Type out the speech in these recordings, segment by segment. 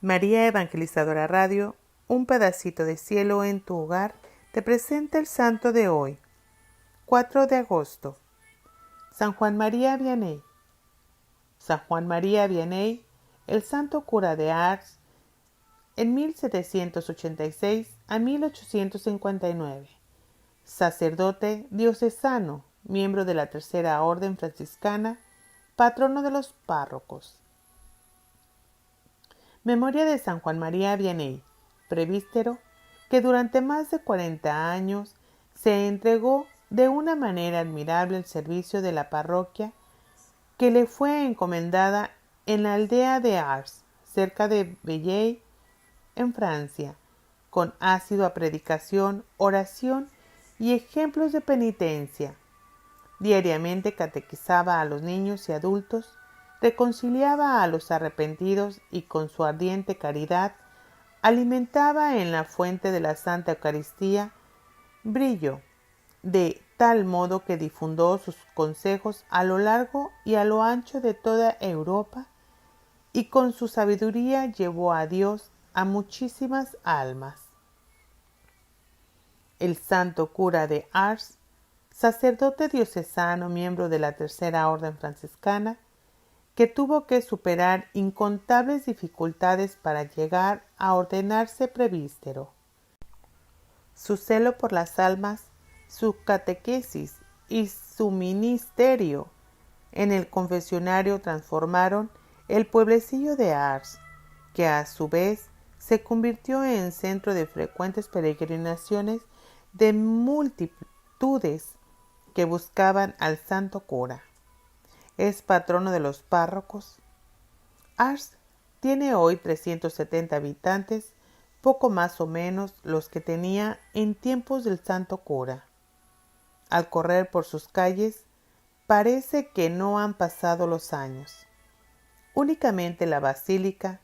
María Evangelizadora Radio, un pedacito de cielo en tu hogar, te presenta el santo de hoy, 4 de agosto. San Juan María Vianney. San Juan María Vianney, el santo cura de Ars, en 1786 a 1859. Sacerdote diocesano, miembro de la Tercera Orden Franciscana, patrono de los párrocos. Memoria de San Juan María Vianney, presbítero, que durante más de 40 años se entregó de una manera admirable al servicio de la parroquia que le fue encomendada en la aldea de Ars, cerca de Villers, en Francia, con ácida predicación, oración y ejemplos de penitencia. Diariamente catequizaba a los niños y adultos, reconciliaba a los arrepentidos y con su ardiente caridad alimentaba en la fuente de la Santa Eucaristía brillo, de tal modo que difundió sus consejos a lo largo y a lo ancho de toda Europa y con su sabiduría llevó a Dios a muchísimas almas. El santo cura de Ars, sacerdote diocesano, miembro de la Tercera Orden Franciscana, que tuvo que superar incontables dificultades para llegar a ordenarse presbítero. Su celo por las almas, su catequesis y su ministerio en el confesionario transformaron el pueblecillo de Ars, que a su vez se convirtió en centro de frecuentes peregrinaciones de multitudes que buscaban al santo cura. Es patrono de los párrocos. Ars tiene hoy 370 habitantes, poco más o menos los que tenía en tiempos del santo cura. Al correr por sus calles, parece que no han pasado los años. Únicamente la basílica,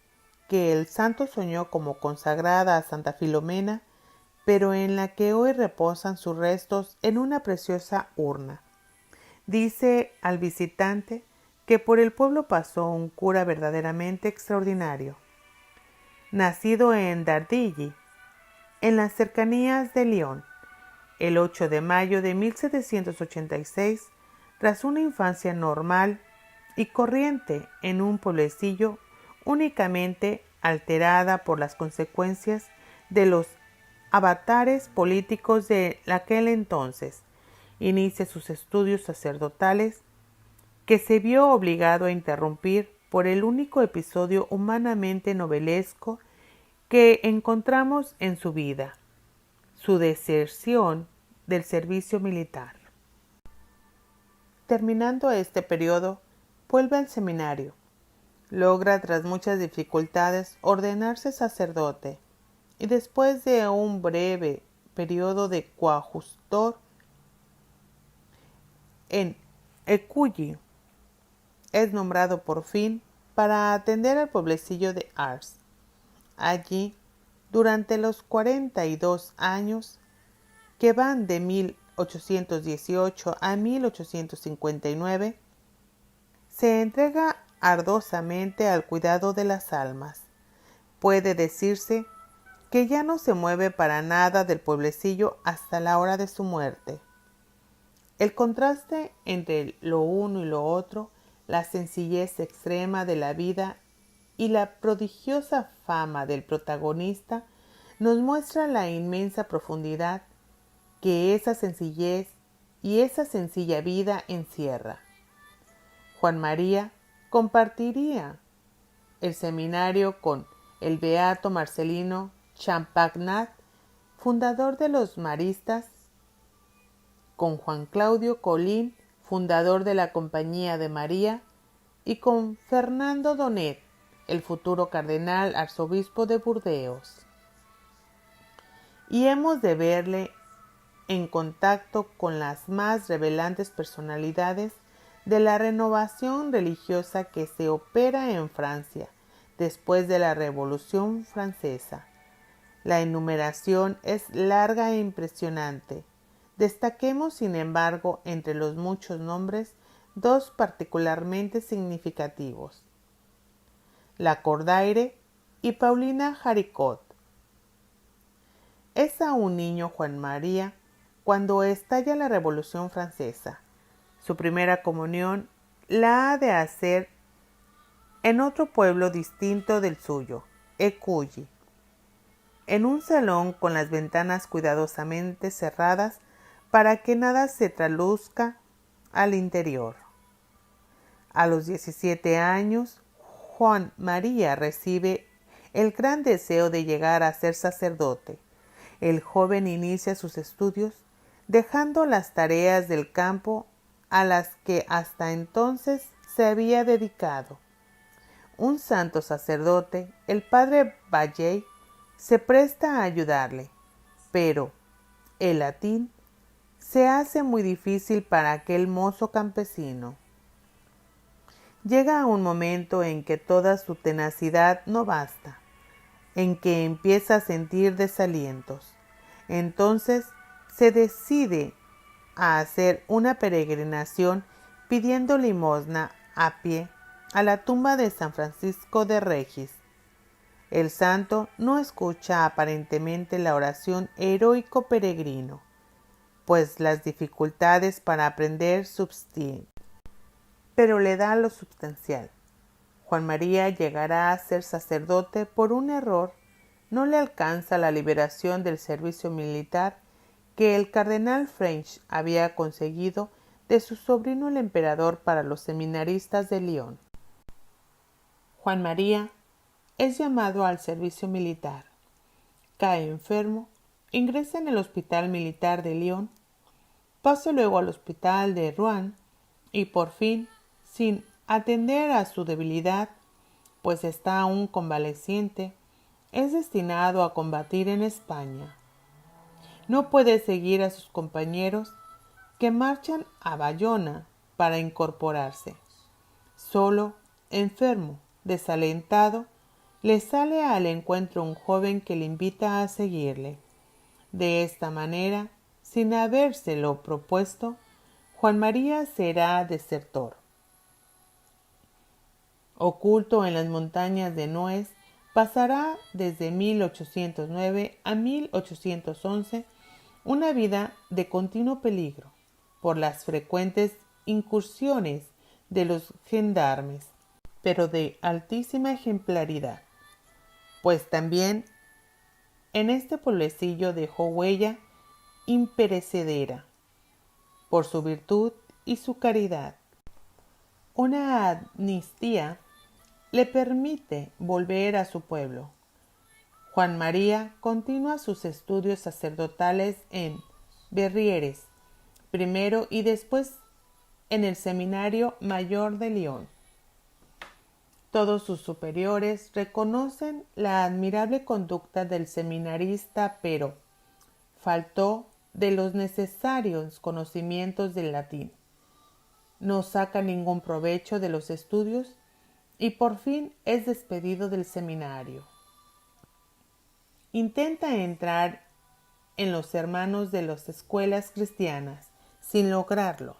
que el santo soñó como consagrada a Santa Filomena, pero en la que hoy reposan sus restos en una preciosa urna. Dice al visitante que por el pueblo pasó un cura verdaderamente extraordinario. Nacido en Dardilly, en las cercanías de Lyon, el 8 de mayo de 1786, tras una infancia normal y corriente en un pueblecillo únicamente alterada por las consecuencias de los avatares políticos de aquel entonces, inicia sus estudios sacerdotales, que se vio obligado a interrumpir por el único episodio humanamente novelesco que encontramos en su vida, su deserción del servicio militar. Terminando este periodo, vuelve al seminario. Logra, tras muchas dificultades, ordenarse sacerdote y después de un breve periodo de coadjutor en Écully, es nombrado por fin para atender al pueblecillo de Ars. Allí, durante los 42 años que van de 1818 a 1859, se entrega ardorosamente al cuidado de las almas. Puede decirse que ya no se mueve para nada del pueblecillo hasta la hora de su muerte. El contraste entre lo uno y lo otro, la sencillez extrema de la vida y la prodigiosa fama del protagonista nos muestra la inmensa profundidad que esa sencillez y esa sencilla vida encierra. Juan María compartiría el seminario con el beato Marcelino Champagnat, fundador de los maristas, con Juan Claudio Colín, fundador de la Compañía de María, y con Fernando Donet, el futuro cardenal arzobispo de Burdeos. Y hemos de verle en contacto con las más revelantes personalidades de la renovación religiosa que se opera en Francia después de la Revolución Francesa. La enumeración es larga e impresionante. Destaquemos, sin embargo, entre los muchos nombres, dos particularmente significativos. Lacordaire, y Paulina Jaricot. Es aún niño Juan María cuando estalla la Revolución Francesa. Su primera comunión la ha de hacer en otro pueblo distinto del suyo, Écully, en un salón con las ventanas cuidadosamente cerradas para que nada se traluzca al interior. A los 17 años, Juan María recibe el gran deseo de llegar a ser sacerdote. El joven inicia sus estudios, dejando las tareas del campo a las que hasta entonces se había dedicado. Un santo sacerdote, el padre Valley, se presta a ayudarle, pero el latín se hace muy difícil para aquel mozo campesino. Llega un momento en que toda su tenacidad no basta, en que empieza a sentir desalientos. Entonces se decide a hacer una peregrinación pidiendo limosna a pie a la tumba de San Francisco de Regis. El santo no escucha aparentemente la oración heroico peregrino, pues las dificultades para aprender subsisten, pero le da lo substancial. Juan María llegará a ser sacerdote por un error. No le alcanza la liberación del servicio militar que el cardenal French había conseguido de su sobrino el emperador para los seminaristas de Lyon. Juan María es llamado al servicio militar. Cae enfermo, ingresa en el hospital militar de Lyon, pasa luego al hospital de Rouen y por fin, sin atender a su debilidad, pues está aún convaleciente, es destinado a combatir en España. No puede seguir a sus compañeros que marchan a Bayona para incorporarse. Solo, enfermo, desalentado, le sale al encuentro un joven que le invita a seguirle. De esta manera, sin habérselo propuesto, Juan María será desertor. Oculto en las montañas de Nuez, pasará desde 1809 a 1811 una vida de continuo peligro por las frecuentes incursiones de los gendarmes, pero de altísima ejemplaridad, pues también en este pueblecillo dejó huella imperecedera por su virtud y su caridad. Una amnistía le permite volver a su pueblo. Juan María continúa sus estudios sacerdotales en Verrieres, primero y después en el Seminario Mayor de Lyon. Todos sus superiores reconocen la admirable conducta del seminarista, pero faltó de los necesarios conocimientos del latín. No saca ningún provecho de los estudios y por fin es despedido del seminario. Intenta entrar en los hermanos de las escuelas cristianas, sin lograrlo.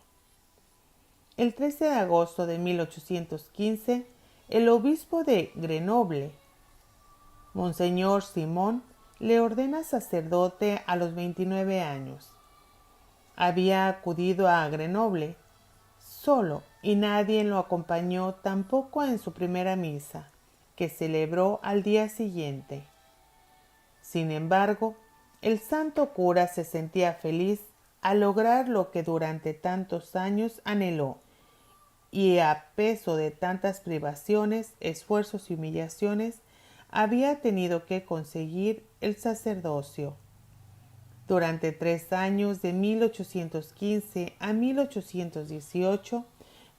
El 13 de agosto de 1815, el obispo de Grenoble, Monseñor Simón, le ordena sacerdote a los 29 años. Había acudido a Grenoble solo y nadie lo acompañó tampoco en su primera misa, que celebró al día siguiente. Sin embargo, el santo cura se sentía feliz al lograr lo que durante tantos años anheló, y a peso de tantas privaciones, esfuerzos y humillaciones, había tenido que conseguir el sacerdocio. Durante 3 años, de 1815 a 1818,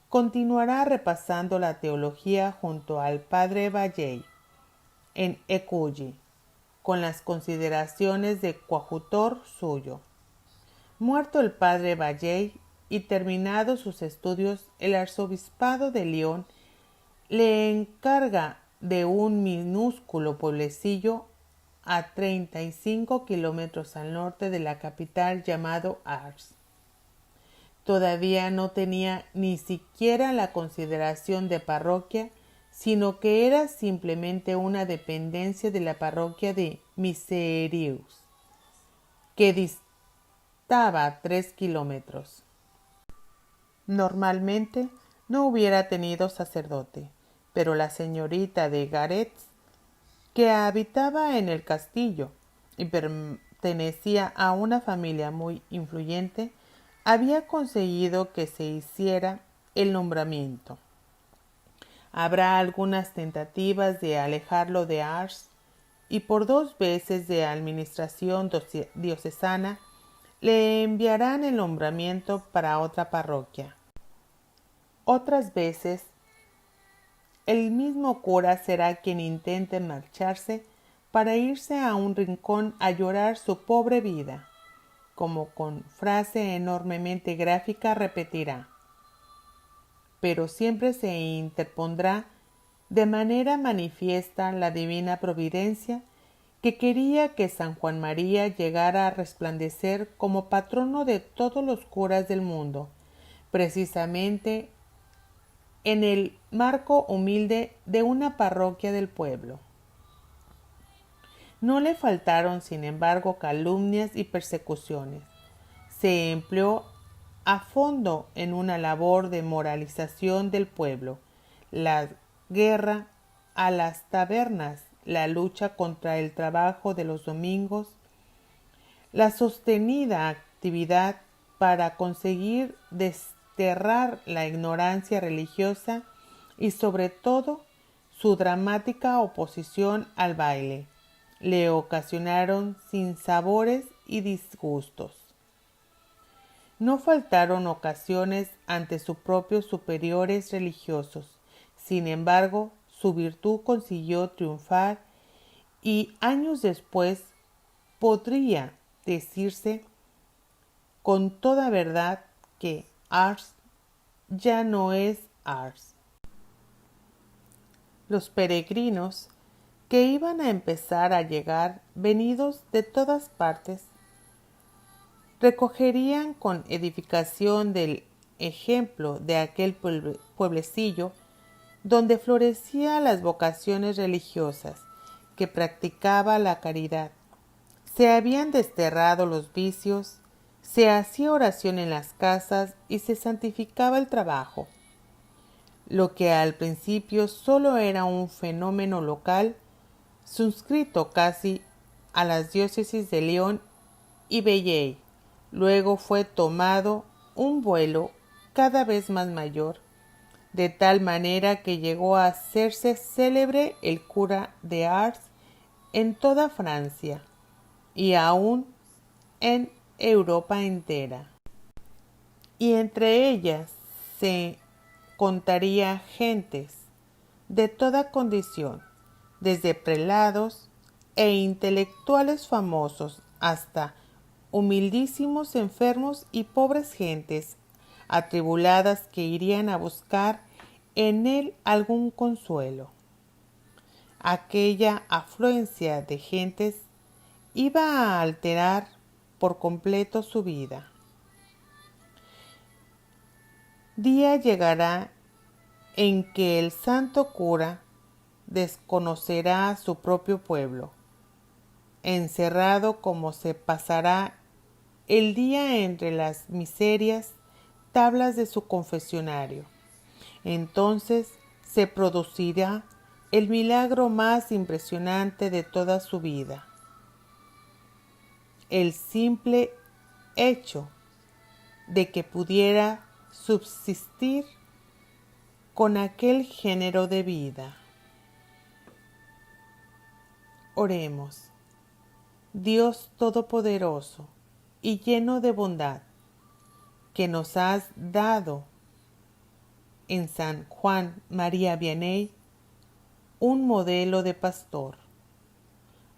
continuará repasando la teología junto al padre Valley en Écully, con las consideraciones de coadjutor suyo. Muerto el padre Valley y terminados sus estudios, el arzobispado de Lyon le encarga de un minúsculo pueblecillo a 35 kilómetros al norte de la capital llamado Ars. Todavía no tenía ni siquiera la consideración de parroquia, sino que era simplemente una dependencia de la parroquia de Miserius, que distaba 3 kilómetros. Normalmente no hubiera tenido sacerdote, pero la señorita de Garets, que habitaba en el castillo y pertenecía a una familia muy influyente, había conseguido que se hiciera el nombramiento. Habrá algunas tentativas de alejarlo de Ars y por 2 veces de administración diocesana le enviarán el nombramiento para otra parroquia. Otras veces el mismo cura será quien intente marcharse para irse a un rincón a llorar su pobre vida, como con frase enormemente gráfica repetirá, pero siempre se interpondrá de manera manifiesta la divina providencia que quería que San Juan María llegara a resplandecer como patrono de todos los curas del mundo, precisamente en el marco humilde de una parroquia del pueblo. No le faltaron, sin embargo, calumnias y persecuciones. Se empleó a fondo en una labor de moralización del pueblo, la guerra a las tabernas, la lucha contra el trabajo de los domingos, la sostenida actividad para conseguir desterrar la ignorancia religiosa y sobre todo su dramática oposición al baile le ocasionaron sinsabores y disgustos. No faltaron ocasiones ante sus propios superiores religiosos. Sin embargo, su virtud consiguió triunfar y años después podría decirse con toda verdad que Ars ya no es Ars. Los peregrinos que iban a empezar a llegar, venidos de todas partes, recogerían con edificación del ejemplo de aquel pueblecillo donde florecían las vocaciones religiosas, que practicaba la caridad. Se habían desterrado los vicios, se hacía oración en las casas y se santificaba el trabajo. Lo que al principio solo era un fenómeno local, suscrito casi a las diócesis de León y Belley, luego fue tomado un vuelo cada vez más mayor, de tal manera que llegó a hacerse célebre el cura de Ars en toda Francia y aún en Europa entera. Y entre ellas se contaría gentes de toda condición, desde prelados e intelectuales famosos hasta humildísimos enfermos y pobres gentes atribuladas que irían a buscar en él algún consuelo. Aquella afluencia de gentes iba a alterar por completo su vida. Día llegará en que el santo cura desconocerá a su propio pueblo, encerrado como se pasará el día entre las miserias tablas de su confesionario. Entonces se producirá el milagro más impresionante de toda su vida. El simple hecho de que pudiera subsistir con aquel género de vida. Oremos. Dios Todopoderoso y lleno de bondad, que nos has dado en San Juan María Vianney un modelo de pastor,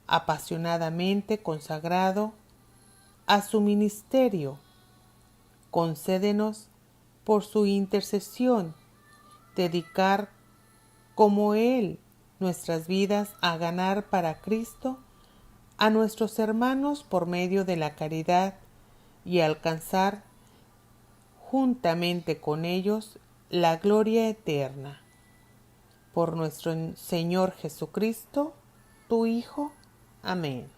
apasionadamente consagrado a su ministerio. Concédenos, por su intercesión, dedicar como Él nuestras vidas a ganar para Cristo a nuestros hermanos por medio de la caridad y alcanzar juntamente con ellos la gloria eterna. por nuestro Señor Jesucristo, tu Hijo. Amén.